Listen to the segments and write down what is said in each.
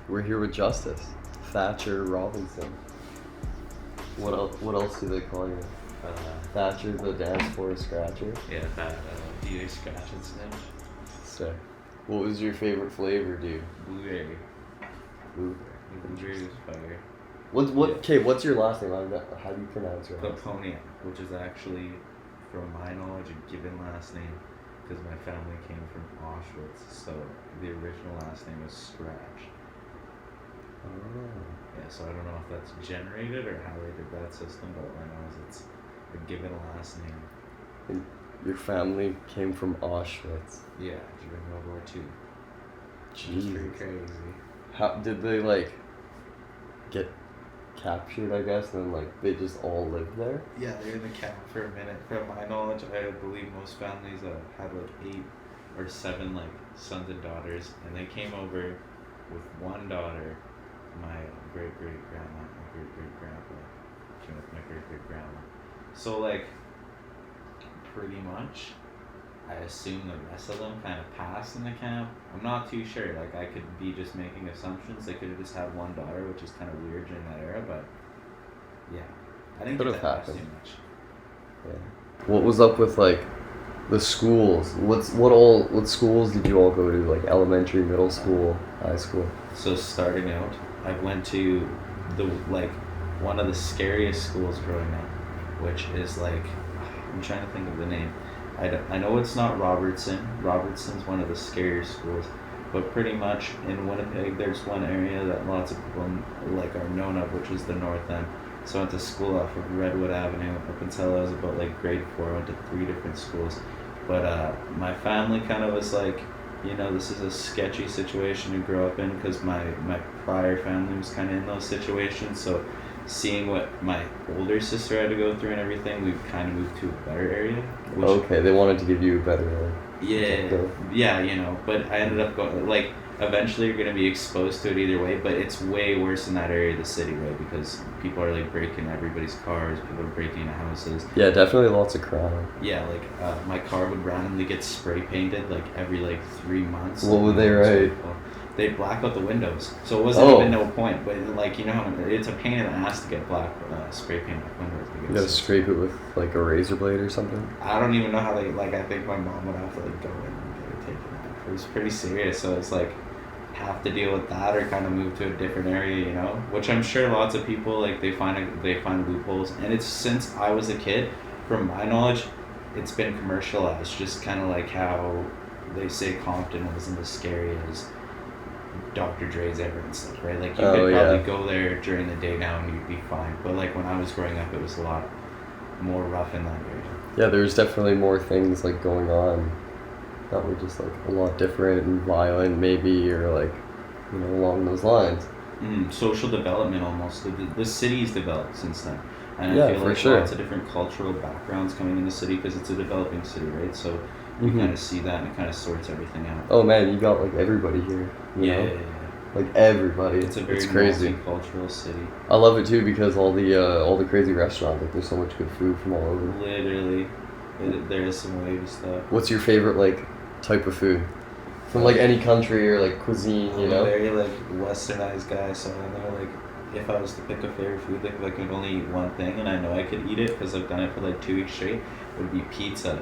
We're here with Justice, Thatcher Robinson. What else do they call you? Thatcher the dance floor scratcher. Yeah, that DA scratch and sniff. Sick. What was your favorite flavor, dude? Blueberry. Blueberry was fire. Okay, what's your last name? How do you pronounce your last name? Paponia, which is actually, from my knowledge, a given last name because my family came from Auschwitz, so the original last name is Scratch. Oh. Yeah, so I don't know if that's generated or how they did that system, but what I know is it's a given last name. And your family came from Auschwitz. Yeah, during World War II. Jeez. It's pretty crazy. How did they get captured? I guess, and then they just all lived there. Yeah, they're in the camp for a minute. From my knowledge, I believe most families had 8 or 7 sons and daughters, and they came over with one daughter. My great great grandma, my great great grandpa came with my great great grandma. So pretty much, I assume the rest of them kind of passed in the camp. I'm not too sure. I could be just making assumptions. They could have just had one daughter, which is kind of weird during that era. But yeah, I didn't Could get have that too happened. much. Yeah. What was up with the schools? What schools did you all go to? Elementary, middle school, high school? So starting out, I went to the one of the scariest schools growing up, which is I'm trying to think of the name. I know it's not Robertson. Robertson's one of the scariest schools, but pretty much in Winnipeg, there's one area that lots of people are known of, which is the North End. So I went to school off of Redwood Avenue up until I was about grade 4. I went to 3 different schools, but my family kind of was this is a sketchy situation to grow up in because my prior family was kind of in those situations. So seeing what my older sister had to go through and everything, we've kind of moved to a better area. Okay, they wanted to give you a better. Yeah, but I ended up going eventually you're gonna be exposed to it either way, but it's way worse in that area of the city, right? Because people are breaking everybody's cars, people are breaking into houses. Yeah, definitely lots of crime. Yeah, my car would randomly get spray painted every 3 months. What would they write? They'd black out the windows, so it wasn't even no point. But it's a pain in the ass to get black spray paint off windows. You gotta scrape it with a razor blade or something. I don't even know how they I think my mom would have to go in and get it taken off. It was pretty serious, so it's have to deal with that or kind of move to a different area, which I'm sure lots of people they find loopholes. And it's since I was a kid, from my knowledge, it's been commercialized, just kind of how they say Compton wasn't as scary as Dr. Dre's ever and stuff, right? You could probably go there during the day now and you'd be fine. But when I was growing up, it was a lot more rough in that area. Yeah, there's definitely more things going on that were just a lot different and violent, maybe, or along those lines. Social development almost. The city's developed since then, and Yeah, I feel for sure. Lots of different cultural backgrounds coming in the city because it's a developing city, right? So you Mhm. kind of see that and it kind of sorts everything out. Oh man, you got everybody here. You know? Everybody. It's a very crazy. multicultural city. I love it too because all the crazy restaurants. There's so much good food from all over. Literally, there is some wavy stuff. What's your favorite type of food from any country or cuisine? I'm a very westernized guy, so I know if I was to pick a favorite food, if I could only eat one thing and I know I could eat it because I've done it for 2 weeks straight, it would be pizza.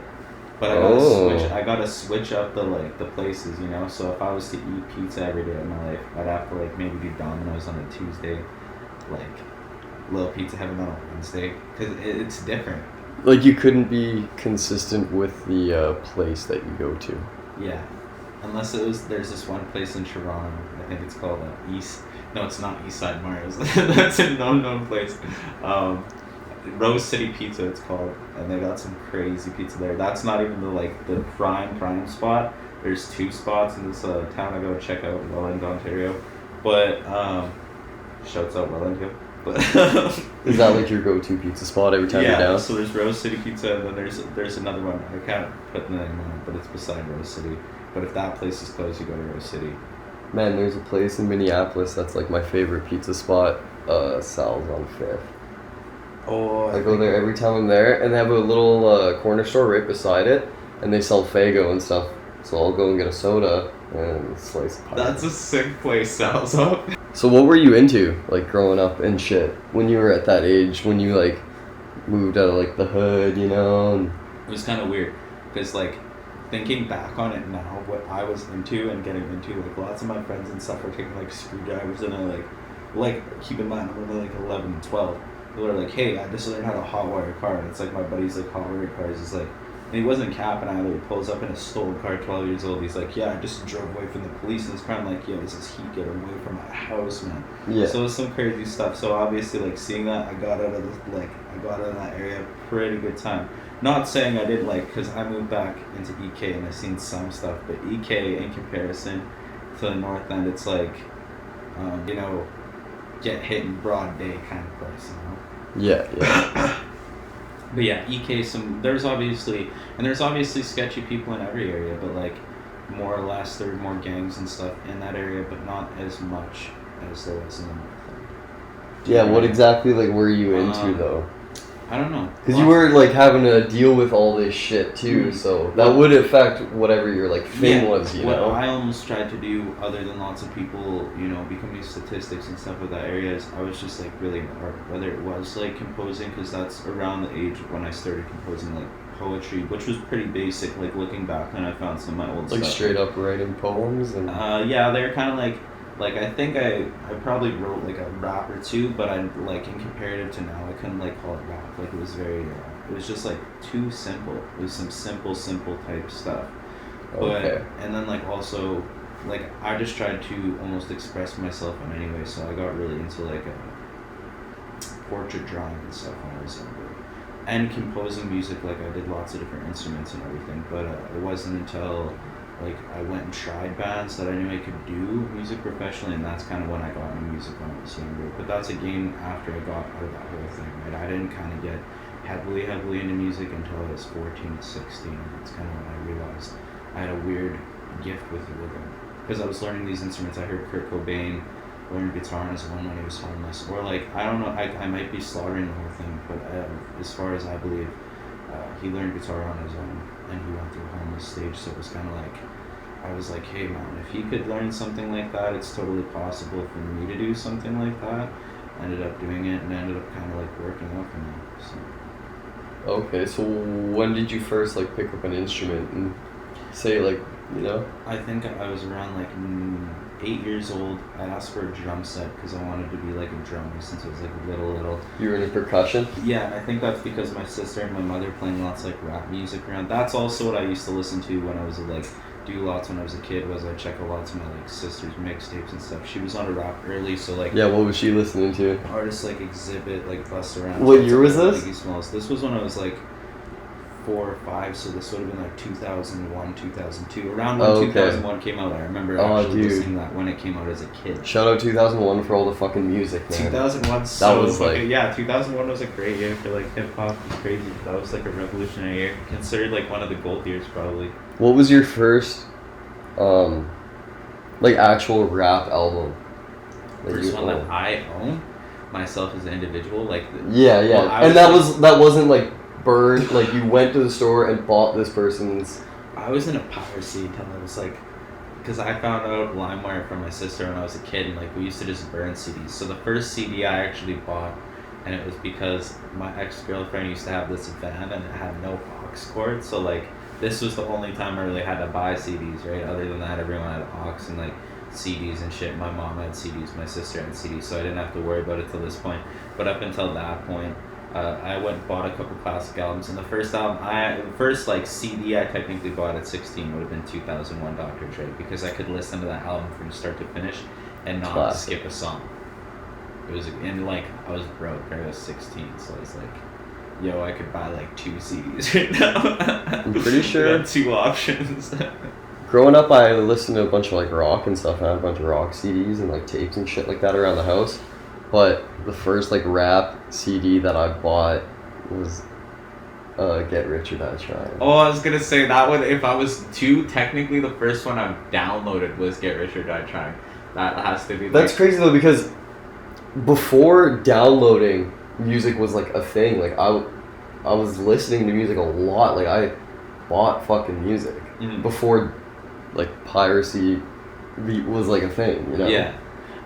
But I gotta switch up the places, So if I was to eat pizza every day of my life, I'd have to maybe do Domino's on a Tuesday, Little Pizza Heaven on a Wednesday, because it's different. You couldn't be consistent with the place that you go to. Yeah, unless there's this one place in Toronto. I think it's called East. No, it's not Eastside Mario's. That's an unknown place. Rose City Pizza, it's called, and they got some crazy pizza there. That's not even the prime spot. There's 2 spots in this town I go check out, Welland, Ontario. But shouts out Welland, yeah. But is that your go-to pizza spot every time you're down? Yeah, so there's Rose City Pizza, and then there's another one. I can't put the name on it, but it's beside Rose City. But if that place is closed, you go to Rose City. Man, there's a place in Minneapolis that's my favorite pizza spot. Sal's on 5th. Oh, I go there every time I'm there, and they have a little corner store right beside it, and they sell Faygo and stuff So I'll go and get a soda and a slice of pie. That's a sick place, sounds up. So what were you into, like, growing up and shit, when you were at that age, when you, like, moved out of, like, the hood, you know? And It was kind of weird, because, like, thinking back on it now, what I was into and getting into, like, lots of my friends and stuff were taking, like, screwdrivers, and I, like, keep in mind, I'm only, like, 11 and 12. They were like, hey, I just learned how to hotwire a car, and it's, like, my buddy's, like, hotwire cars is, like, and he wasn't capping either. He pulls up in a stolen car, 12 years old. He's like, yeah, I just drove away from the police in this car. I'm like, yo, this is heat, get away from my house, man. yeah. So it was some crazy stuff. So obviously, like, seeing that, I got out of that area pretty good time. Not saying I didn't, like, because I moved back into EK and I've seen some stuff, but EK in comparison to the North End, it's like, you know, get hit in broad day kind of place, you know? Yeah. But yeah, EK, there's obviously sketchy people in every area, but, like, more or less there were more gangs and stuff in that area, but not as much as there was in the North End. Yeah, what exactly, like, were you into, though? I don't know. Because you were, like, having to deal with all this shit, too, so that would affect whatever your, like, thing was, you know? What I almost tried to do, other than lots of people, you know, becoming statistics and stuff with that area, is I was just, like, really into art. Whether it was, like, composing, because that's around the age when I started composing, like, poetry, which was pretty basic, like, looking back, and I found some of my old stuff. Like, straight up writing poems? And yeah, they're kind of like, I think I probably wrote, like, a rap or two, but I, like, in comparative to now, I couldn't, like, call it rap. Like, it was very, it was just, like, too simple. It was some simple type stuff. Okay. But, and then, like, also, like, I just tried to almost express myself in any way, so I got really into, like, portrait drawing and stuff when I was younger. And composing music, like, I did lots of different instruments and everything, but it wasn't until, like, I went and tried bands that I knew I could do music professionally, and that's kind of when I got into music when I was younger. But that's again after I got out of that whole thing, right? I didn't kind of get heavily into music until I was 14 to 16, and that's kind of when I realized I had a weird gift with the rhythm. Because I was learning these instruments. I heard Kurt Cobain learn guitar on his own when he was homeless. Or, like, I don't know, I might be slaughtering the whole thing, but as far as I believe, he learned guitar on his own, and he went through a homeless stage, so it was kind of like, I was like, hey man, if he could learn something like that, it's totally possible for me to do something like that. I ended up doing it, and it ended up kind of, like, working out for me, so. Okay, so when did you first, like, pick up an instrument and say, like, you know? I think I was around, like, 8 years old. I asked for a drum set because I wanted to be, like, a drummer since I was, like, little. You were into percussion? Yeah, and I think that's because my sister and my mother playing lots of, like, rap music around. That's also what I used to listen to when I was, like, do lots when I was a kid, was I check a lot of my, like, sister's mixtapes and stuff. She was on a rap early, so, like, Yeah, what was she listening to? artists like Exhibit, like Busta Rhymes. What year was this? Biggie Smalls. This was when I was, like, 4 or 5, so this would have been, like, 2001, 2002. Around when 2001 came out, I remember actually listening to that when it came out as a kid. Shout out 2001 for all the fucking music, man. 2001, so that was fucking, yeah, 2001 was a great year for, like, hip-hop and crazy. That was, like, a revolutionary year. Considered, like, one of the gold years, probably. What was your first, like, actual rap album? First one that I own myself as an individual, like. Yeah. Well, and that wasn't, like, burned, like, you went to the store and bought this person's. I was in a piracy until I was, like, because I found out LimeWire from my sister when I was a kid, and, like, we used to just burn CDs. So the first CD I actually bought, and it was because my ex-girlfriend used to have this van and it had no aux cord, so, like, this was the only time I really had to buy CDs, right? Other than that, everyone had aux and, like, CDs and shit. My mom had CDs, my sister had CDs, so I didn't have to worry about it till this point. But up until that point, I went and bought a couple classic albums, and the first like CD I technically bought at 16 would have been 2001 Dr. Dre, because I could listen to that album from start to finish and not skip a song. It was, and, like, I was broke, I was 16, so I was like, yo, I could buy, like, 2 CDs right now. I'm pretty sure. I got 2 options. Growing up, I listened to a bunch of, like, rock and stuff, and I had a bunch of rock CDs and, like, tapes and shit like that around the house. But the first, like, rap CD that I bought was Get Rich or Die Trying. Oh, I was gonna say that one. If I was 2, technically the first one I downloaded was Get Rich or Die Trying. That has to be. That's crazy though, because before downloading music was, like, a thing. Like, I was listening to music a lot. Like, I bought fucking music before like piracy was like a thing, you know? Yeah.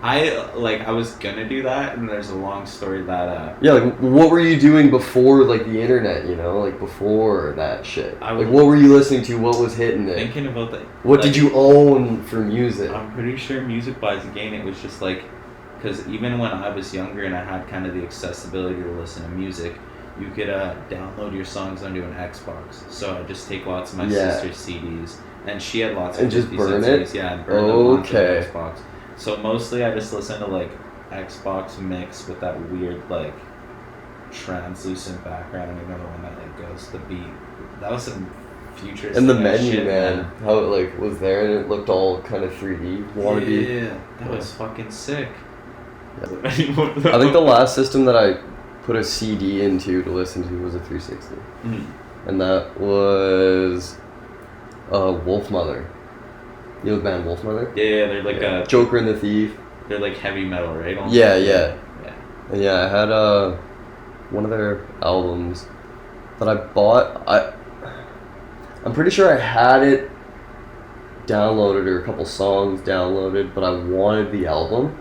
I was gonna do that, and there's a long story that Yeah, like what were you doing before like the internet, you know? Like before that shit. I Like was what were you listening to? What was hitting it? thinking about that. What like, did you own for music? I'm pretty sure music wise, again, it was just like, because even when I was younger and I had kind of the accessibility to listen to music, you could download your songs onto an Xbox. So I just take lots of my sister's CDs, and she had lots of and just 50 burn cent it. CDs, yeah, and burn them onto the Okay. Xbox. So mostly I just listen to like Xbox mix with that weird like translucent background. You know, the one that like goes the beat. That was some futuristic. And the menu, shit, man, how it like was there and it looked all kind of 3D wannabe. Yeah, that was fucking sick. I think the last system that I put a CD into to listen to was a 360, and that was Wolf Mother. You know the band Wolf Mother? Yeah, they're like a Joker and the Thief. They're like heavy metal, right? Almost. Yeah. And yeah, I had one of their albums that I bought. I'm pretty sure I had it downloaded or a couple songs downloaded, but I wanted the album,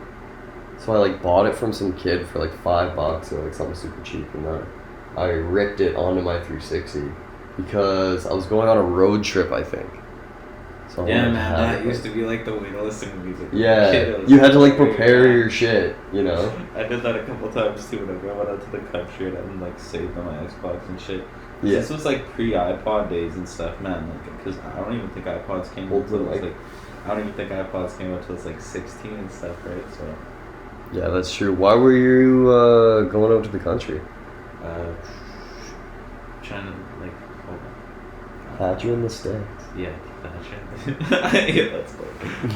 so I like bought it from some kid for like $5 or like something super cheap, and I ripped it onto my 360 because I was going on a road trip, I think. So I Yeah, wanted to man, have that it, used like- to be like the way to listen to music. Yeah, Kid, you had to like prepare yeah. your shit, you know. I did that a couple times too whenever I went out to the country and I would like saved on my Xbox and shit. Yeah. This was like pre-iPod days and stuff, man. Like, because I don't even think iPods came out until Like- I don't even think iPods came out until it's like 16 and stuff, right? So. Yeah, that's true. Why were you going out to the country? Trying to like. Hold on. Thatcher in the States. Yeah, Thatcher. Yeah, that's cool.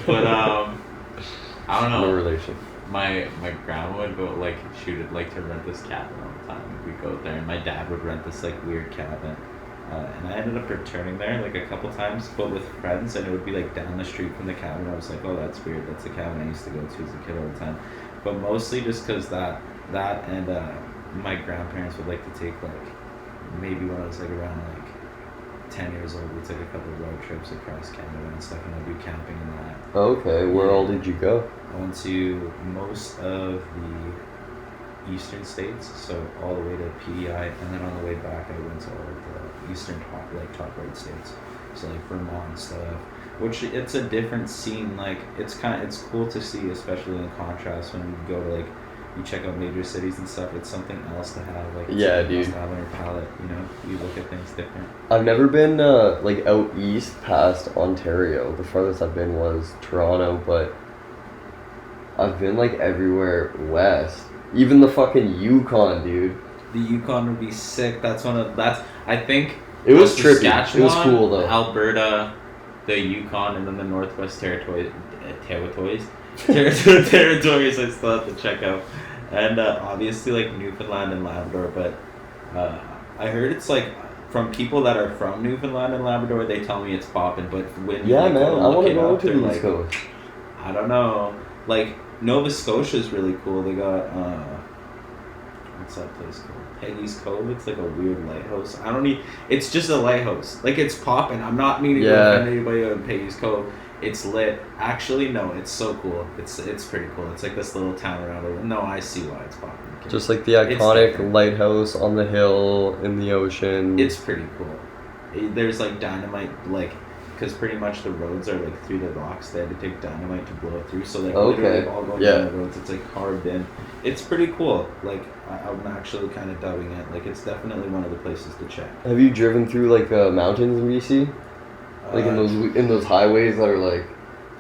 But I don't know. No relation. My grandma would go like she would like to rent this cabin all the time. We'd go there, and my dad would rent this like weird cabin. And I ended up returning there like a couple times, but with friends, and it would be like down the street from the cabin. I was like, oh, that's weird. That's the cabin I used to go to as a kid all the time. But mostly just because that and my grandparents would like to take like maybe when I was like around like 10 years old, we took a couple of road trips across Canada and stuff, and I'd do camping and that. Okay, where all did you go? I went to most of the eastern states, so all the way to PEI, and then on the way back I went to all of the eastern top right states, so like Vermont and stuff, which it's a different scene. Like it's cool to see, especially in contrast when you go to like you check out major cities and stuff. It's something else to have, like Yeah, something else dude. to have on your palette, you know. You look at things different. I've never been like out east past Ontario. The farthest I've been was Toronto, but I've been like everywhere west. Even the fucking Yukon, dude. The Yukon would be sick. I think It was trippy. It Saskatchewan, was cool though. Alberta, the Yukon, and then the Northwest Territories. Territories I still have to check out, and obviously like Newfoundland and Labrador. But I heard it's like from people that are from Newfoundland and Labrador, they tell me it's popping. But when you, Yeah, like, man. go I want look to it go up, to they're the like, East Coast. I don't know. Like Nova Scotia is really cool. They got what's that place called? Peggy's Cove. It's like a weird lighthouse. It's just a lighthouse. Like it's popping. I'm not meaning to offend anybody on Peggy's Cove. It's lit. Actually, no. It's so cool. It's pretty cool. It's like this little town around it. No, I see why it's popping. Okay. Just like the iconic different. lighthouse on the hill in the ocean. It's pretty cool. There's like dynamite, like, because pretty much the roads are like through the rocks. They had to take dynamite to blow it through. So like literally all going down the roads, it's like carved in. It's pretty cool. Like I'm actually kind of dubbing it. Like it's definitely one of the places to check. Have you driven through like mountains in BC? Like in those highways that are like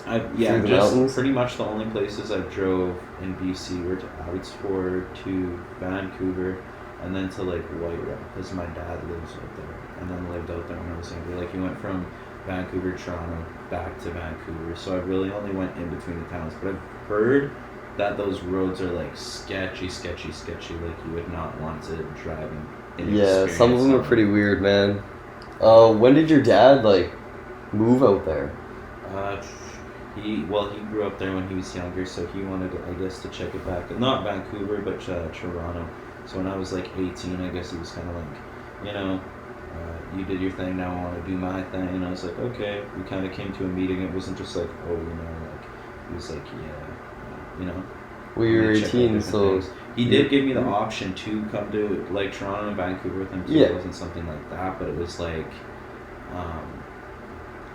through the mountains? Pretty much the only places I drove in BC were to Abbotsford, to Vancouver, and then to like White Rock, because my dad lives out there, and then lived out there when I was younger. Like he went from Vancouver, Toronto, back to Vancouver, so I really only went in between the towns. But I've heard that those roads are like sketchy, like you would not want to drive in. Yeah, some of them are pretty weird, man. When did your dad like move out there? He grew up there when he was younger, so he wanted, I guess, to check it back. Not Vancouver, but Toronto. So when I was like 18, I guess he was kind of like, you know, You did your thing, now I want to do my thing. And I was like, okay. We kind of came to a meeting. It wasn't just like, oh, like, he was like, yeah, Well, you're check out 18, different so things. He did give me the option to come to like Toronto and Vancouver with him too. Yeah. It wasn't something like that, but it was like,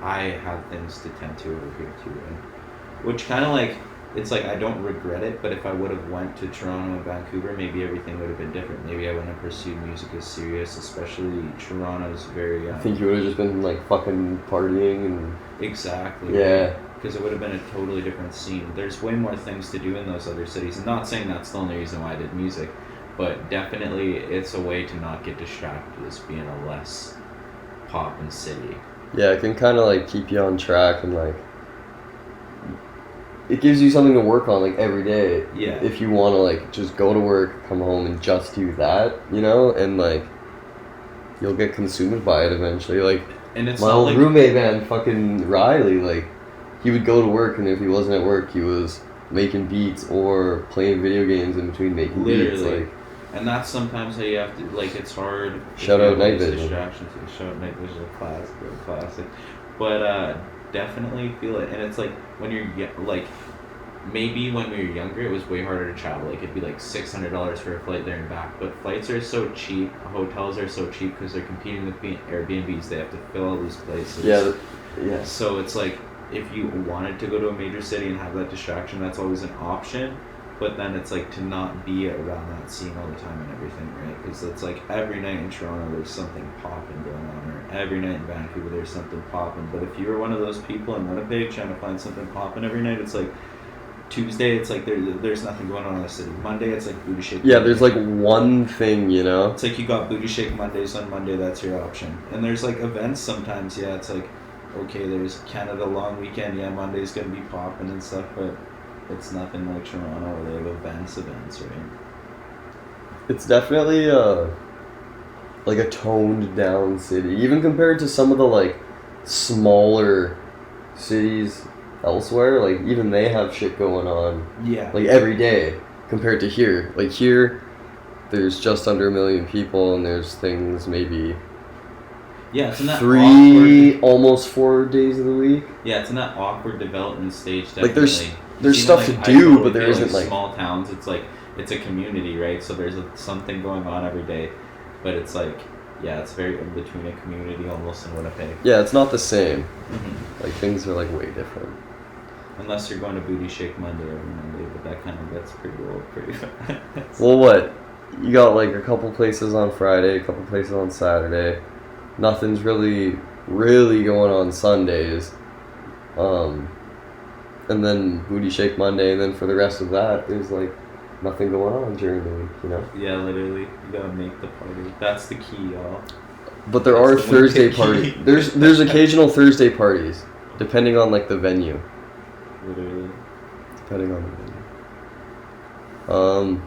I had things to tend to over here too, and which kind of like, it's like I don't regret it, but if I would have went to Toronto and Vancouver, maybe everything would have been different. Maybe I wouldn't have pursued music as serious, especially Toronto's very. I think you would have just been like fucking partying and. Exactly. Yeah. Because it would have been a totally different scene. There's way more things to do in those other cities. I'm not saying that's the only reason why I did music, but definitely it's a way to not get distracted as being a less poppin' city. Yeah, it can kind of like keep you on track and like. It gives you something to work on like every day. Yeah. If you want to like just go to work, come home, and just do that, and like you'll get consumed by it eventually. Like And it's my not old like, roommate, man, fucking Riley, like he would go to work, and if he wasn't at work, he was making beats or playing video games in between making beats. Like, and that's sometimes how you have to, like, it's hard. Shout out Night Vision. Distractions. Shout out Night Vision, a classic. But definitely feel it, and it's like when you're like, maybe when we were younger, it was way harder to travel. Like it'd be like $600 for a flight there and back. But flights are so cheap, hotels are so cheap because they're competing with Airbnbs. They have to fill all these places. Yeah. So it's like if you wanted to go to a major city and have that distraction, that's always an option. But then it's like to not be around that scene all the time and everything, right? Because it's like every night in Toronto there's something popping going on, or every night in Vancouver there's something popping. But if you're one of those people in Winnipeg trying to find something popping every night, it's like Tuesday it's like there's nothing going on in the city. Monday it's like booty shake. Yeah, there's like one thing, It's like you got booty shake Mondays. On Monday that's your option. And there's like events sometimes. Yeah, it's like, okay, there's Canada long weekend. Yeah, Monday's gonna be popping and stuff, but it's nothing like Toronto where they have events, right? It's definitely like a toned down city, even compared to some of the like smaller cities elsewhere. Like even they have shit going on. Yeah. Like every day compared to here. Like here, there's just under 1 million people, and there's things maybe. Yeah, it's in that 3, almost 4 days of the week. Yeah, it's in that awkward development stage. Definitely. Like there's stuff to do, but there isn't like small towns. It's like it's a community, right? So there's something going on every day, but it's like, yeah, it's very in between a community almost in Winnipeg. Yeah, it's not the same. Mm-hmm. Like things are like way different. Unless you're going to Booty Shake Monday every Monday, but that kind of gets pretty old pretty fast. Well, what? You got like a couple places on Friday, a couple places on Saturday. Nothing's really going on Sundays. And then Booty Shake Monday, and then for the rest of that, there's like nothing going on during the week, Yeah, literally. You gotta make the party. That's the key, y'all. But there are Thursday parties. There's occasional Thursday parties, depending on like the venue. Literally. Depending on the venue.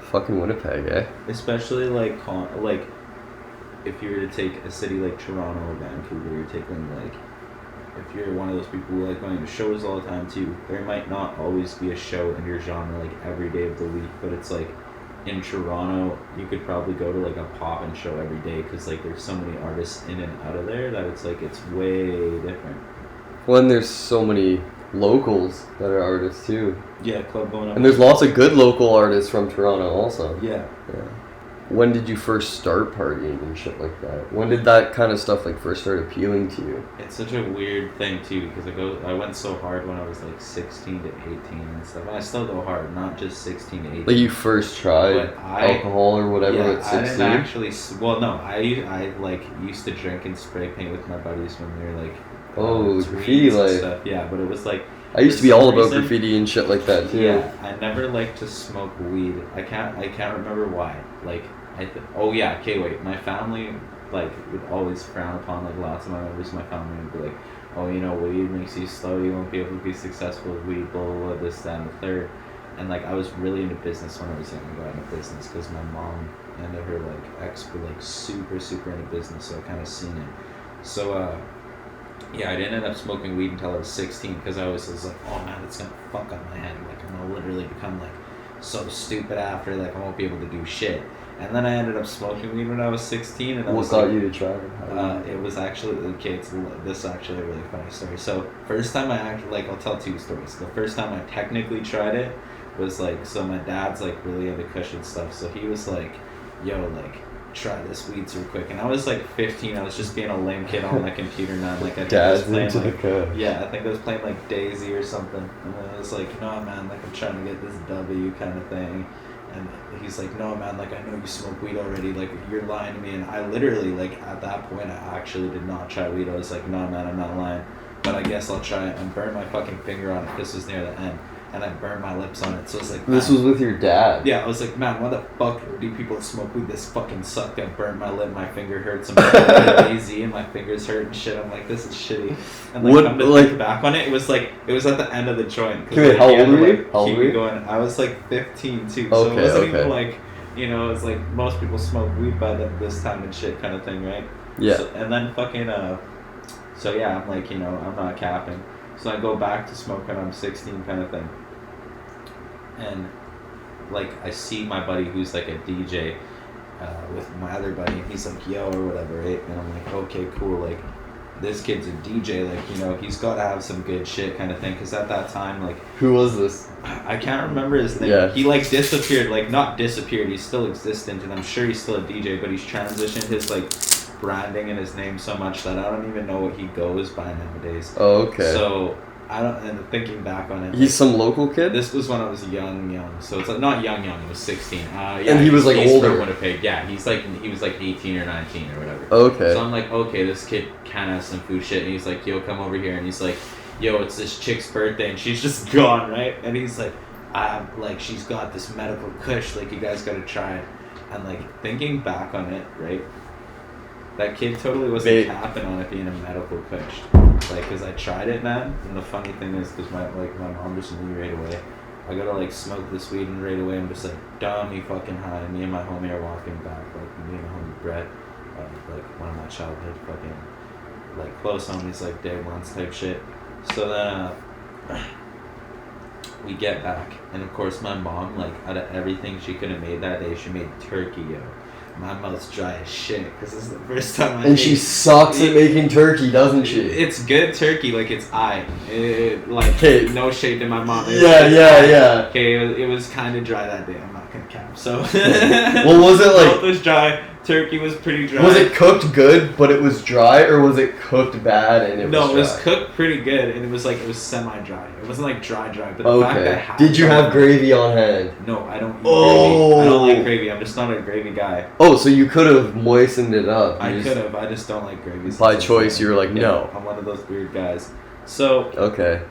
Fucking Winnipeg, eh? Especially like if you were to take a city like Toronto or Vancouver, you're taking like, if you're one of those people who like going to shows all the time too, there might not always be a show in your genre like every day of the week, but it's like in Toronto you could probably go to like a pop-in show every day because like there's so many artists in and out of there that it's like it's way different. Well, and there's so many locals that are artists too. Yeah, club going up. And there's lots of good local artists from Toronto also. Yeah. When did you first start partying and shit like that? When did that kind of stuff like first start appealing to you? It's such a weird thing too because I went so hard when I was like 16 to 18 and stuff. And I still go hard, not just 16 to 18. Like you first tried alcohol or whatever at 16? I didn't actually. Well, no, I like used to drink and spray paint with my buddies when we were like. Graffiti life. Stuff. Yeah, but it was like. I used to be all about graffiti and shit like that too. Yeah, I never liked to smoke weed. I can't remember why. Like my family like would always frown upon like lots of my members of my family would be like, oh, weed makes you slow, you won't be able to be successful with weed, blah blah blah, this, that, and the third. And like I was really into business when I was young. I got into business because my mom and her like ex were like super into business, so I kind of seen it. So I didn't end up smoking weed until I was 16 because I was like, oh man, it's gonna fuck up my head. Like I'm gonna literally become like so stupid after, like I won't be able to do shit. And then I ended up smoking weed when I was 16. And I What got you to try it? it was actually, okay, this is actually a really funny story. So first time I actually, like, I'll tell two stories. The first time I technically tried it was like, so my dad's like really into kush and stuff. So he was like, yo, like, try this weed real quick. And I was like 15. I was just being a lame kid on my computer now. Like, I think I was playing into like, the kush. yeah, I think I was playing like Daisy or something. And then I was like, no man, like I'm trying to get this W kind of thing. And he's like, no man, like I know you smoke weed already, like you're lying to me. And I literally, like at that point, I actually did not try weed. I was like, no man, I'm not lying, but I guess I'll try it. And burn my fucking finger on it. This was near the end, and I burned my lips on it. So it's like, This was with your dad. Yeah, I was like, man, why the fuck do people that smoke weed? This fucking sucked. I burned my lip, my finger hurts. I'm AZ and my fingers hurt and shit. I'm like, this is shitty. And like, come to think back on it, it was at the end of the joint. Wait, how old were you? How old were you? Going. I was like 15 too, so it wasn't even like, you know, it's like most people smoke weed by this time and shit kind of thing, right? Yeah. So, and then fucking so yeah, I'm like, you know, I'm not capping. So I go back to smoke when I'm 16 kind of thing. And like I see my buddy who's like a DJ with my other buddy, and he's like, yo, or whatever, right? And I'm like, okay, cool, like this kid's a DJ, like, you know, he's got to have some good shit kind of thing, because at that time, like, who was this? I can't remember his name. Yeah. He like disappeared, like not disappeared, he's still existent, and I'm sure he's still a DJ, but he's transitioned his like branding and his name so much that I don't even know what he goes by nowadays. Oh, okay. So I don't, and thinking back on it, he's like, some local kid? This was when I was young, so it's like not young, it was 16. Yeah, and he was like he's older. From Winnipeg, yeah, he was like 18 or 19 or whatever. Okay. So I'm like, okay, this kid kinda has some food shit, and he's like, yo, come over here, and he's like, yo, it's this chick's birthday, and she's just gone, right? And he's like, like, she's got this medical kush, like, you guys gotta try it. And like, thinking back on it, right? That kid totally wasn't capping on it being a medical kush. Like, cause I tried it, man, and the funny thing is, cause my mom just knew right away. I gotta like smoke this weed, and right away I'm just like dummy fucking high. Me and my homie are walking back, like me and my homie Brett, like one of my childhood fucking like close homies, like day ones type shit. So then we get back, and of course my mom, like out of everything she could have made that day, she made turkey, yo. My mouth's dry as shit, because this is the first time I And she sucks at making turkey, doesn't she? It's good turkey, like it's like, no shade to my mom. Yeah. Okay, it was kind of dry that day, I'm not gonna cap, so. Well, was it like. Mouth was dry, turkey was pretty dry. Was it cooked good, but it was dry, or was it cooked bad and it was dry? No, it was cooked pretty good, and it was semi-dry. It wasn't like dry, but the fact that I had Did you have gravy on hand? No, I don't eat gravy. I don't like gravy. I'm just not a gravy guy. Oh, so you could have moistened it up. I could have. I just don't like gravy. By choice, you were like, no. I'm one of those weird guys. So. Okay.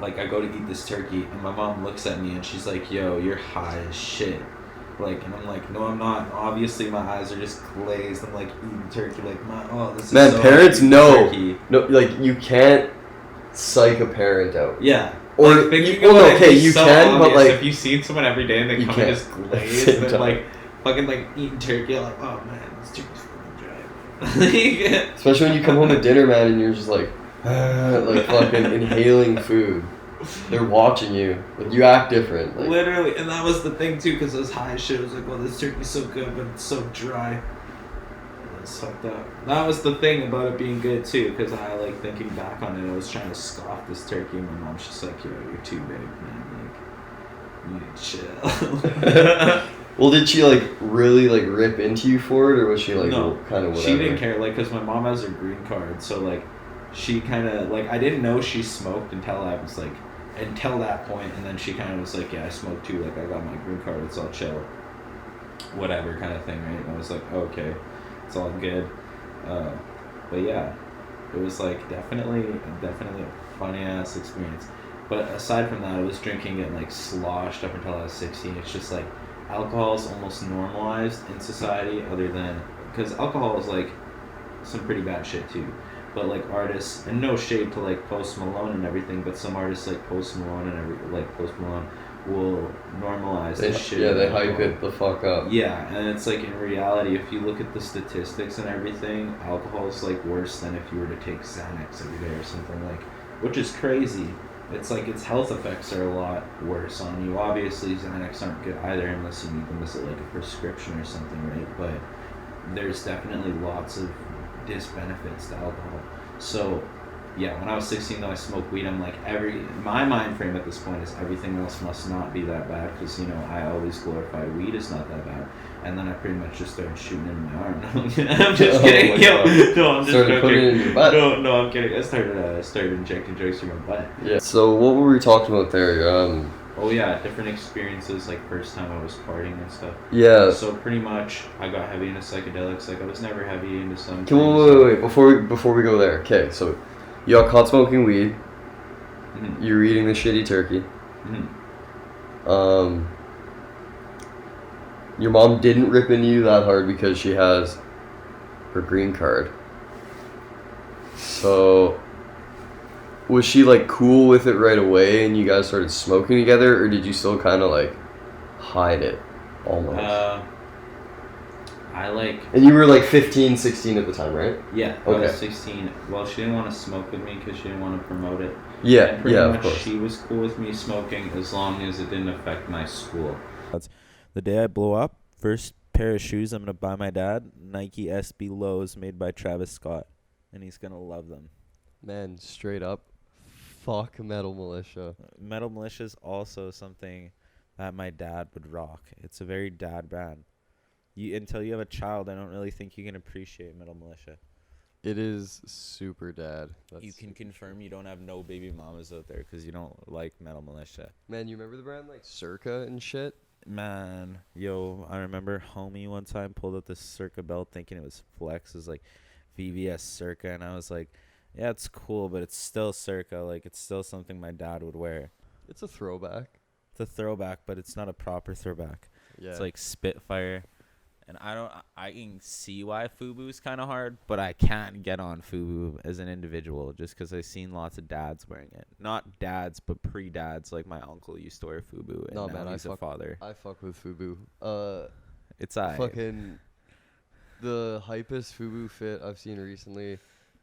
Like, I go to eat this turkey, and my mom looks at me, and she's like, yo, you're high as shit. Like, and I'm like, no, I'm not. Obviously, my eyes are just glazed. I'm like eating turkey, like, this is. Man, so parents know. Turkey. No, like, you can't psych a parent out. Yeah. Or like, you can, but like, if you've seen someone every day and they come and just glazed and like fucking like eating turkey, you're like, oh man, this turkey's fucking dry. Especially when you come home to dinner, man, and you're just like fucking inhaling food. They're watching you. Like, you act different. Like, literally, and that was the thing too, because I was high as shit. I was like, well, this turkey's so good, but it's so dry. It's fucked up. That was the thing about it being good too, because I like thinking back on it, I was trying to scoff this turkey, and my mom's just like, yo, you're too big, man. Like, you need to chill. Well, did she like really like rip into you for it, or was she like kind of whatever? She didn't care, like, because my mom has her green card, so like she kind of like, I didn't know she smoked until that point, and then she kind of was like, yeah, I smoke too, like I got my green card, it's all chill, whatever kind of thing, right? And I was like, okay, it's all good, but yeah, it was like definitely a funny ass experience. But aside from that, I was drinking it like sloshed up until I was 16. It's just like alcohol is almost normalized in society, other than because alcohol is like some pretty bad shit too. But like artists, and no shade to like Post Malone and everything, but some artists like Post Malone will normalize this shit. Yeah, they hype it the fuck up. Yeah, and it's like in reality, if you look at the statistics and everything, alcohol is like worse than if you were to take Xanax every day or something, like, which is crazy. it's like its health effects are a lot worse on you. Obviously, Xanax aren't good either unless you need them as like a prescription or something, right? But there's definitely lots of disbenefits to alcohol. So, yeah, when I was 16, though, I smoked weed. I'm like, my mind frame at this point is everything else must not be that bad because, you know, I always glorify weed is not that bad. And then I pretty much just started shooting in my arm. I'm just kidding. Yo, no, I'm just started putting it in your butt. No, I'm kidding. I started injecting drugs through my butt. Yeah. So what were we talking about there? Oh yeah, different experiences, like first time I was partying and stuff. Yeah. So pretty much, I got heavy into psychedelics. Like I was never heavy into some. Wait. Before we go there. Okay, so you got caught smoking weed. Mm-hmm. You're eating the shitty turkey. Mm-hmm. Your mom didn't rip into you that hard because she has her green card. So, was she like cool with it right away and you guys started smoking together, or did you still kind of like hide it almost? I like. And you were like 15, 16 at the time, right? Yeah, Okay. I was 16. Well, she didn't want to smoke with me because she didn't want to promote it. Yeah, and pretty yeah, much of course. She was cool with me smoking as long as it didn't affect my school. The day I blow up, first pair of shoes I'm going to buy my dad, Nike SB Lows made by Travis Scott. And he's going to love them. Man, straight up, fuck Metal Militia. Metal Militia is also something that my dad would rock. It's a very dad band. Until you have a child, I don't really think you can appreciate Metal Militia. It is super dad. You can confirm you don't have no baby mamas out there because you don't like Metal Militia. Man, you remember the brand like Circa and shit? Man, yo, I remember homie one time pulled out this Circa belt thinking it was Flex. It was like VVS Circa, and I was like, yeah, it's cool, but it's still Circa. Like, it's still something my dad would wear. It's a throwback. It's a throwback, but it's not a proper throwback. Yeah. It's like Spitfire. And I can see why FUBU is kind of hard, but I can't get on FUBU as an individual just because I've seen lots of dads wearing it. Not dads, but pre-dads. Like my uncle used to wear FUBU, and No, now man, he's a father. I fuck with FUBU. It's fucking the hypest FUBU fit I've seen recently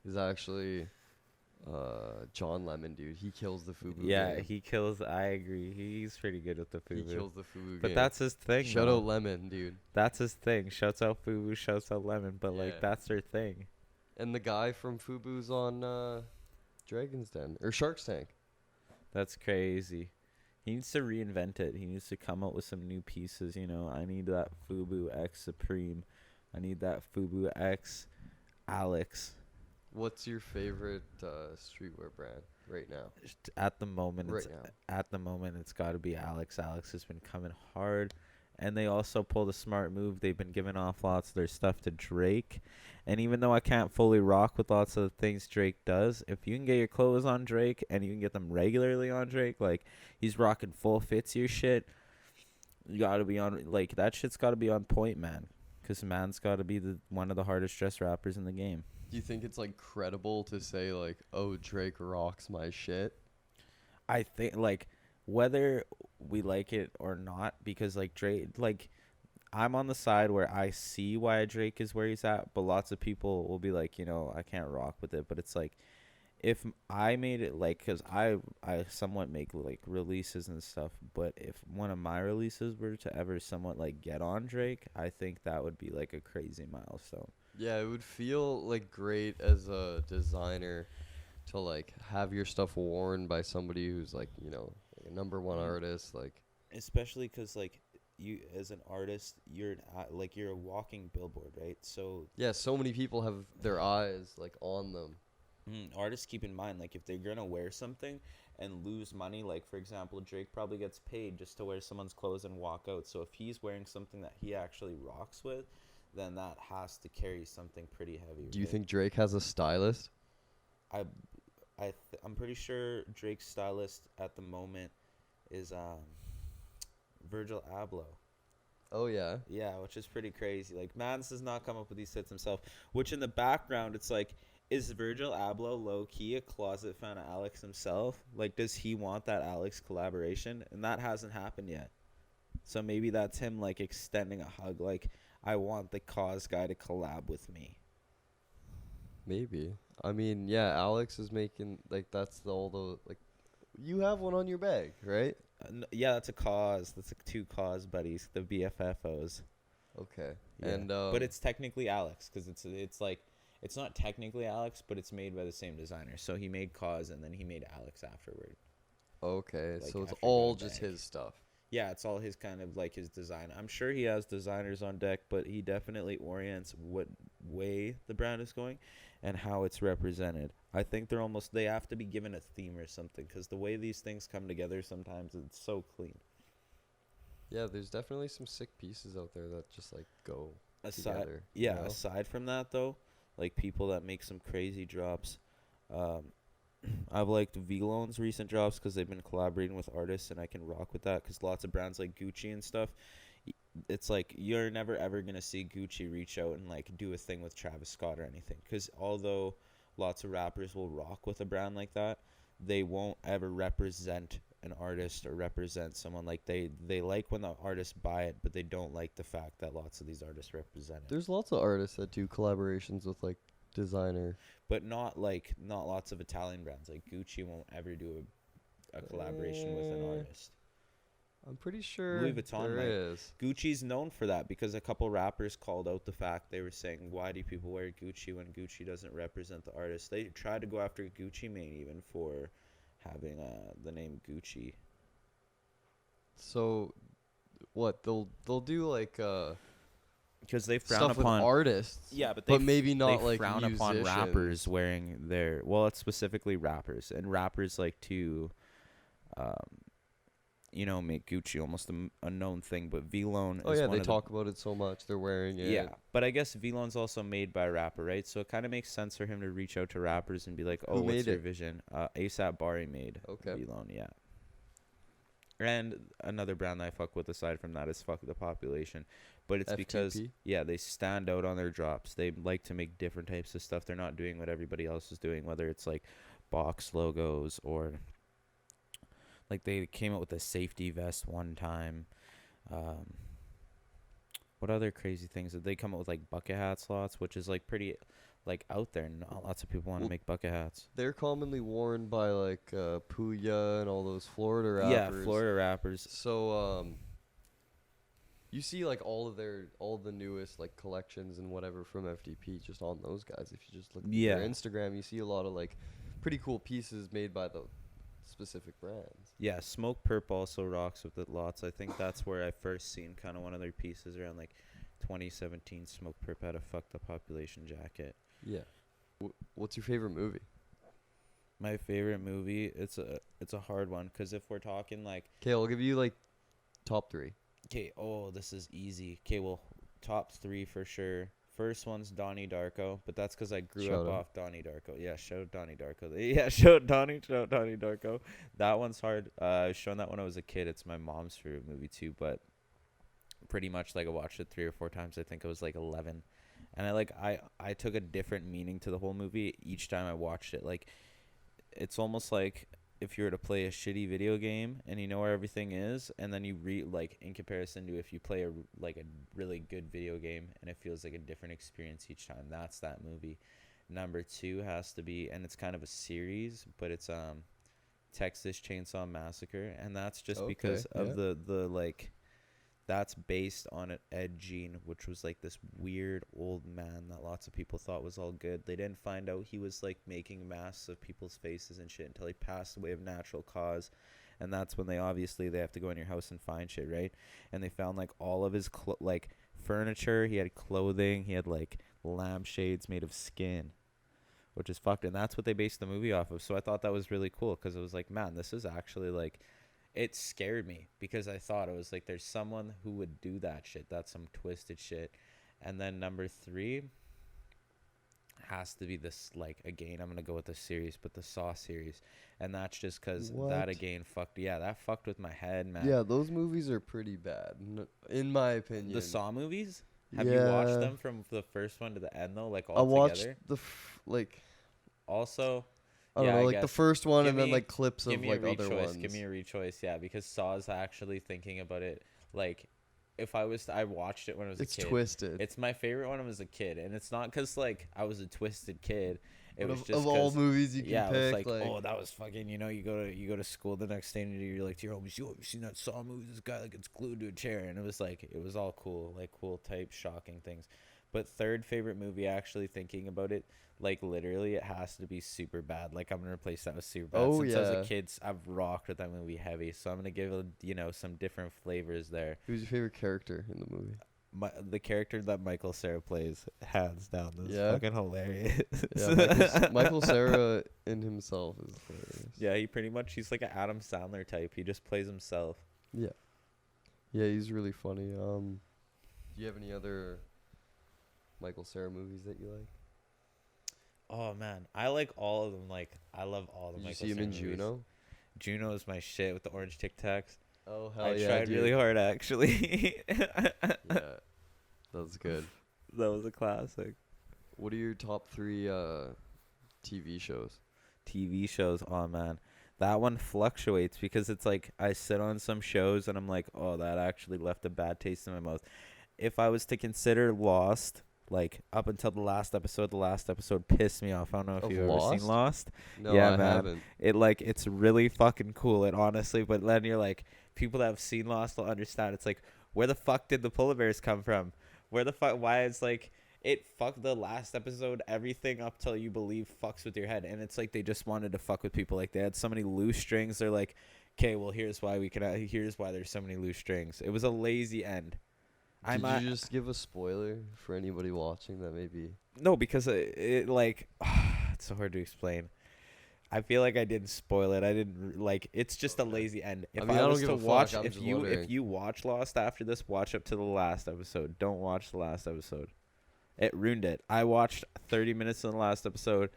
is actually John Lemon, dude. He kills the FUBU game. He kills. I agree. He's pretty good with the FUBU. He kills the FUBU game. But that's his thing. Shout out Lemon, dude. That's his thing. Shouts out FUBU. Shouts out Lemon. But Yeah. like that's their thing. And the guy from FUBU's on Dragon's Den or Shark's Tank. That's crazy. He needs to reinvent it. He needs to come up with some new pieces. You know, I need that FUBU X Supreme. I need that FUBU X Alex. What's your favorite streetwear brand right now? At the moment, it's got to be Alex. Alex has been coming hard, and they also pulled a smart move. They've been giving off lots of their stuff to Drake, and even though I can't fully rock with lots of the things Drake does, if you can get your clothes on Drake and you can get them regularly on Drake, like he's rocking full fits your shit, you got to be on like that shit's got to be on point, man, because man's got to be one of the hardest dressed rappers in the game. Do you think it's like credible to say like, oh, Drake rocks my shit? I think like whether we like it or not, because like Drake, like I'm on the side where I see why Drake is where he's at, but lots of people will be like, you know, I can't rock with it. But it's like if I made it like, because I somewhat make like releases and stuff, but if one of my releases were to ever somewhat like get on Drake, I think that would be like a crazy milestone. Yeah, it would feel like great as a designer to like have your stuff worn by somebody who's like, you know, like a number one artist, like especially because like you as an artist, you're a walking billboard, right? So yeah, so many people have their eyes like on them. Artists keep in mind, like if they're gonna wear something and lose money, like for example, Drake probably gets paid just to wear someone's clothes and walk out. So if he's wearing something that he actually rocks with, then that has to carry something pretty heavy. Do you think Drake has a stylist? I'm pretty sure Drake's stylist at the moment is Virgil Abloh. Oh yeah. Yeah, which is pretty crazy. Like Mans does not come up with these hits himself. Which in the background, it's like, is Virgil Abloh low key a closet fan of Alex himself? Like, does he want that Alex collaboration? And that hasn't happened yet. So maybe that's him like extending a hug. Like, I want the Cause guy to collab with me. Maybe. I mean, yeah, Alex is making like that's all the like You have one on your bag, right? Yeah, that's a cause. That's like 2 cause buddies, the BFFOs. Okay. Yeah. And but it's technically Alex because it's like it's not technically Alex, but it's made by the same designer. So he made cause and then he made Alex afterward. okay, Like, so it's after all going just back. his stuff. Yeah, it's all his kind of like his design. I'm sure he has designers on deck, but he definitely orients what way the brand is going and how it's represented. I think they have to be given a theme or something because the way these things come together sometimes it's so clean. Yeah, there's definitely some sick pieces out there that just like go together. Yeah, you know? aside from that though, like people that make some crazy drops, um, I've liked V-Lone's recent drops because they've been collaborating with artists, and I can rock with that because lots of brands like Gucci and stuff, it's like you're never ever gonna see Gucci reach out and like do a thing with Travis Scott or anything. Because although lots of rappers will rock with a brand like that, they won't ever represent an artist or represent someone. Like they like when the artists buy it, but they don't like the fact that lots of these artists represent it. There's lots of artists that do collaborations with like designer. But not lots of Italian brands. Like Gucci won't ever do a collaboration with an artist. I'm pretty sure Louis Vuitton there might. is. Gucci's known for that because a couple rappers called out the fact they were saying, why do people wear Gucci when Gucci doesn't represent the artist? They tried to go after Gucci Mane even for having the name Gucci. So, what they'll do like Because they frown stuff upon with artists. Yeah, but maybe not they like frown upon musicians. rappers wearing their. Well, it's specifically rappers, and rappers like to, make Gucci almost a known thing. But V-Lone. Oh is yeah, one they of talk about it so much. They're wearing it. Yeah, but I guess V-Lone's also made by a rapper, right? So it kind of makes sense for him to reach out to rappers and be like, "Oh, Who what's made your it? vision?" ASAP Bari made V-Lone, yeah. And another brand that I fuck with aside from that is Fuck the Population. But it's because, FTP? they stand out on their drops. They like to make different types of stuff. They're not doing what everybody else is doing, whether it's like box logos or like they came out with a safety vest one time. What other crazy things did they come up with? Like bucket hat slots, which is like pretty like out there. Not lots of people want to make bucket hats. They're commonly worn by like Puya and all those Florida rappers. Yeah, Florida rappers. So you see like all the newest like collections and whatever from FDP just on those guys. If you just look at their Instagram, you see a lot of like pretty cool pieces made by the specific brands. Yeah, Smoke Perp also rocks with it lots. I think that's where I first seen kind of one of their pieces around like 2017. Smoke Perp had a Fuck the Population jacket. Yeah. What's your favorite movie? My favorite movie, it's a hard one because if we're talking like, okay, I'll give you like top 3. Okay, this is easy. Okay, well, top 3 for sure. First one's Donnie Darko, but that's because I grew up off Donnie Darko. Yeah, shout out Donnie Darko. Yeah, shout out Donnie Darko. That one's hard. I was shown that when I was a kid. It's my mom's favorite movie too, but pretty much like I watched it 3 or 4 times. I think I was like 11, and I took a different meaning to the whole movie each time I watched it. Like, it's almost like if you were to play a shitty video game and you know where everything is, and then you like in comparison to if you play a really good video game and it feels like a different experience each time. That's that movie. Number 2 has to be, and it's kind of a series, but it's Texas Chainsaw Massacre, and that's just because of the like. That's based on Ed Gein, which was like this weird old man that lots of people thought was all good. They didn't find out he was like making masks of people's faces and shit until he passed away of natural cause. And that's when they have to go in your house and find shit, right? And they found like all of his like furniture. He had clothing. He had like lampshades made of skin, which is fucked. And that's what they based the movie off of. So I thought that was really cool because it was like, man, this is actually like. It scared me because I thought it was like there's someone who would do that shit. That's some twisted shit. And then number 3 has to be this, like, again, I'm going to go with the series, but the Saw series. And that's just because that, again, that fucked with my head, man. Yeah, those movies are pretty bad, in my opinion. The Saw movies? Have you watched them from the first one to the end, though, like, all together? I watched Also... I don't know, like the first one and then like clips of like other ones. Give me a rechoice, yeah, because Saw's actually thinking about it. Like, if I watched it when I was a kid. It's twisted. It's my favorite when I was a kid, and it's not because like I was a twisted kid. It But was of, just of all 'cause- movies you can yeah, pick, it was like, oh, that was fucking, you go to school the next day and you're like to your homies, yo, have you seen that Saw movie? This guy like gets glued to a chair, and it was all cool, like cool type shocking things. But third favorite movie, actually thinking about it, like literally, it has to be Super Bad. Like I'm gonna replace that with Super Bad. Oh, Since I was yeah. a kid, I've rocked with that movie heavy, so I'm gonna give some different flavors there. Who's your favorite character in the movie? The character that Michael Cera plays, hands down, is Yeah? fucking hilarious. Yeah, Michael Cera in himself is hilarious. Yeah, he's like an Adam Sandler type. He just plays himself. Yeah. Yeah, he's really funny. Do you have any other Michael Cera movies that you like? Oh man, I like all of them. Like I love all the Did you Michael see him Cera in movies. Juno? Juno is my shit with the orange Tic Tacs. Oh, hell I yeah, tried dude. really hard, actually. Yeah, that's good. That was a classic. What are your top 3 TV shows? TV shows, oh man, that one fluctuates because it's like I sit on some shows and I'm like, oh, that actually left a bad taste in my mouth. If I was to consider Lost, like up until the last episode pissed me off. I don't know if Of you've ever seen Lost. No, Yeah, I man. haven't. It's really fucking cool. It honestly, but then you're like, people that have seen Lost will understand. It's like, where the fuck did the polar bears come from? Where the fuck? Why it's like it fucked the last episode. Everything up till you believe fucks with your head, and it's like they just wanted to fuck with people. Like they had so many loose strings. They're like, okay, well here's why here's why there's so many loose strings. It was a lazy end. Did you just give a spoiler for anybody watching that maybe? No, because it like it's so hard to explain. I feel like I didn't spoil it. I didn't like. It's just a lazy end. If I was don't to give a watch, fuck. I'm if just you wondering. watch Lost after this, watch up to the last episode. Don't watch the last episode. It ruined it. I watched 30 minutes of the last episode,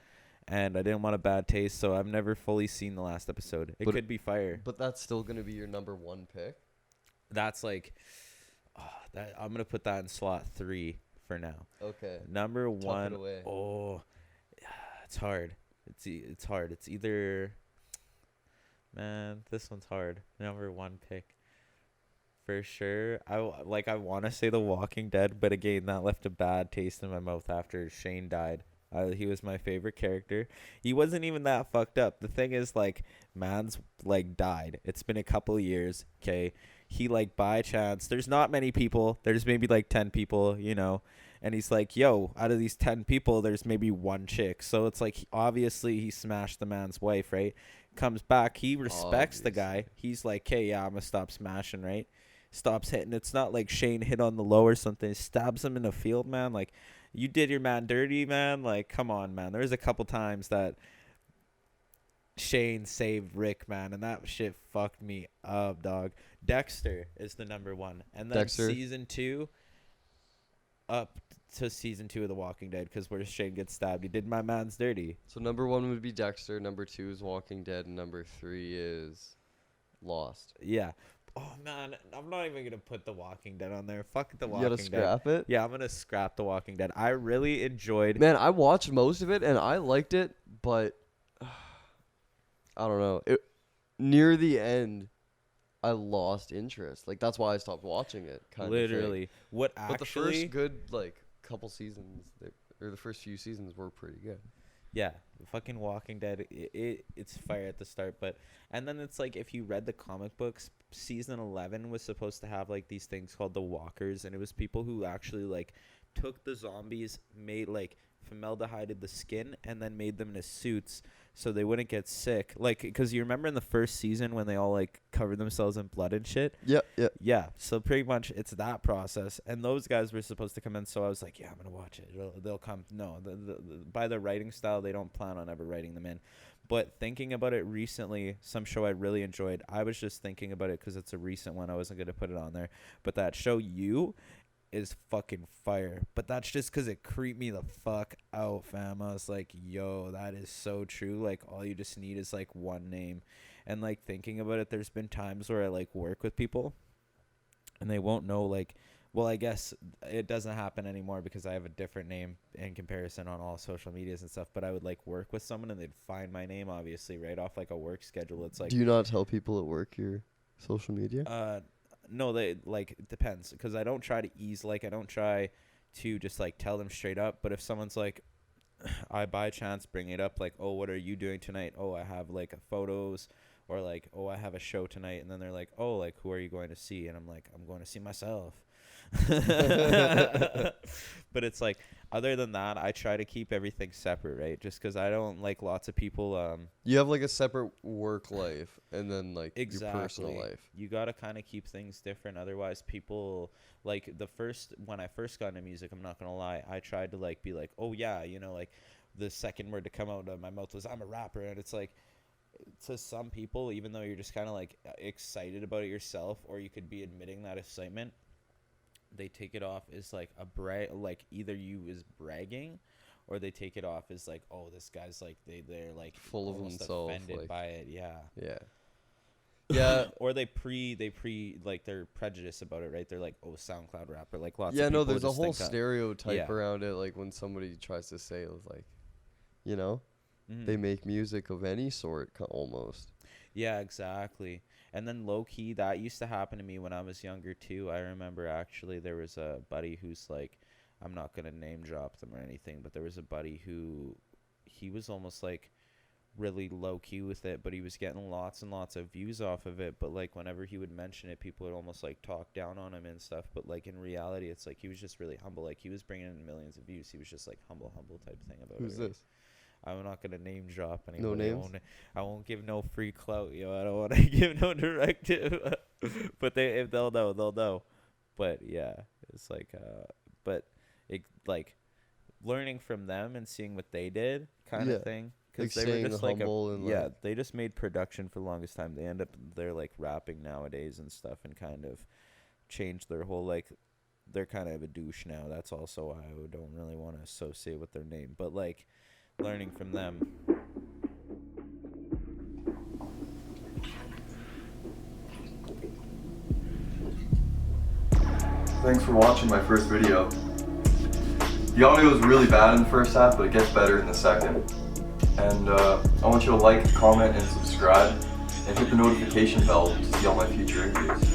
and I didn't want a bad taste, so I've never fully seen the last episode. It could be fire. But that's still gonna be your number 1 pick. That's like, that I'm gonna put that in slot 3 for now. Okay. Number Tuck it 1. away. Oh, it's hard. It's hard. It's either, man, this one's hard. Number 1 pick, for sure. I want to say The Walking Dead, but again, that left a bad taste in my mouth after Shane died. He was my favorite character. He wasn't even that fucked up. The thing is, like, man's like died. It's been a couple of years. Okay, he like by chance. There's not many people. There's maybe like 10 people. And he's like, yo, out of these 10 people, there's maybe 1 chick. So it's like, obviously, he smashed the man's wife, right? Comes back. He respects the guy. He's like, hey, yeah, I'm going to stop smashing, right? Stops hitting. It's not like Shane hit on the low or something. Stabs him in the field, man. Like, you did your man dirty, man. Like, come on, man. There's a couple times that Shane saved Rick, man. And that shit fucked me up, dog. Dexter is the number 1. And then Dexter. season 2... up to season 2 of The Walking Dead, because where Shane gets stabbed, he did my man's dirty. So number 1 would be Dexter, number 2 is Walking Dead, and number 3 is Lost. Yeah. Oh man, I'm not even gonna put The Walking Dead on there. Fuck The You Walking Dead. gotta scrap it? Yeah, I'm gonna scrap The Walking Dead. I really enjoyed. Man, I watched most of it and I liked it, but I don't know. Near the end, I lost interest. Like that's why I stopped watching it. Literally, what But the actually? first good couple seasons, or the first few seasons were pretty good. Yeah, fucking Walking Dead. It's fire at the start, and then it's like if you read the comic books, season 11 was supposed to have like these things called the Walkers, and it was people who actually like took the zombies, made like formaldehyded the skin, and then made them into suits so they wouldn't get sick. Like, because you remember in the first season when they all like covered themselves in blood and shit. Yep. Yeah, so pretty much it's that process, and those guys were supposed to come in. So I was like, yeah, I'm gonna watch it. They'll come. No, by the writing style, they don't plan on ever writing them in. But thinking about it recently, some show I really enjoyed. I was just thinking about it because it's a recent one. I wasn't gonna put it on there, but that show is fucking fire. But that's just because it creeped me the fuck out, fam. I was like, yo, that is so true. Like, all you just need is like one name. And like thinking about it, there's been times where I like work with people and they won't know, like, well, I guess it doesn't happen anymore because I have a different name in comparison on all social medias and stuff. But I would like work with someone and they'd find my name, obviously, right off like a work schedule. It's like, Do you not tell people at work your social media? No, they like it depends, because I don't try to I don't try to just like tell them straight up. But if someone's like, I by chance bring it up like, oh, what are you doing tonight? Oh, I have like photos, or like, oh, I have a show tonight, and then they're like, oh, like, who are you going to see? And I'm like, I'm going to see myself. But it's like, other than that, I try to keep everything separate, right? Just because I don't like lots of people. You have like a separate work life and then like Exactly. your personal life. You got to kind of keep things different. Otherwise, people like when I first got into music, I'm not going to lie, I tried to like be like, oh yeah, you know, like the second word to come out of my mouth was I'm a rapper. And it's like, to some people, even though you're just kind of like excited about it yourself, or you could be admitting that excitement, they take it off as like like either you is bragging, or they take it off as like, oh, this guy's like they're like full of himself, offended like, by it. Yeah. Or they like they're prejudiced about it, right? They're like, oh, SoundCloud rapper, like lots of Yeah, people no, there's a just whole think that. stereotype around it, like when somebody tries to say it was like, you know, they make music of any sort almost. Yeah, exactly. And then low key, that used to happen to me when I was younger too. I remember actually there was a buddy who's like, I'm not gonna name drop them or anything, but there was a buddy who, he was almost like really low key with it, but he was getting lots and lots of views off of it. But like whenever he would mention it, people would almost like talk down on him and stuff. But like in reality, it's like he was just really humble. Like he was bringing in millions of views. He was just like humble type thing about it. Who's this? I'm not gonna name drop anybody. No names? I won't give no free clout, yo. I don't want to give no directive. But if they'll know, they'll know. But yeah, it's like, but it like learning from them and seeing what they did, kind of thing. Because like they were just like, and they just made production for the longest time. They're like rapping nowadays and stuff, and kind of changed their whole like. They're kind of a douche now. That's also why I don't really want to associate with their name. But like, learning from them. Thanks for watching my first video. The audio was really bad in the first half, but it gets better in the second. And I want you to like, comment, and subscribe, and hit the notification bell to see all my future interviews.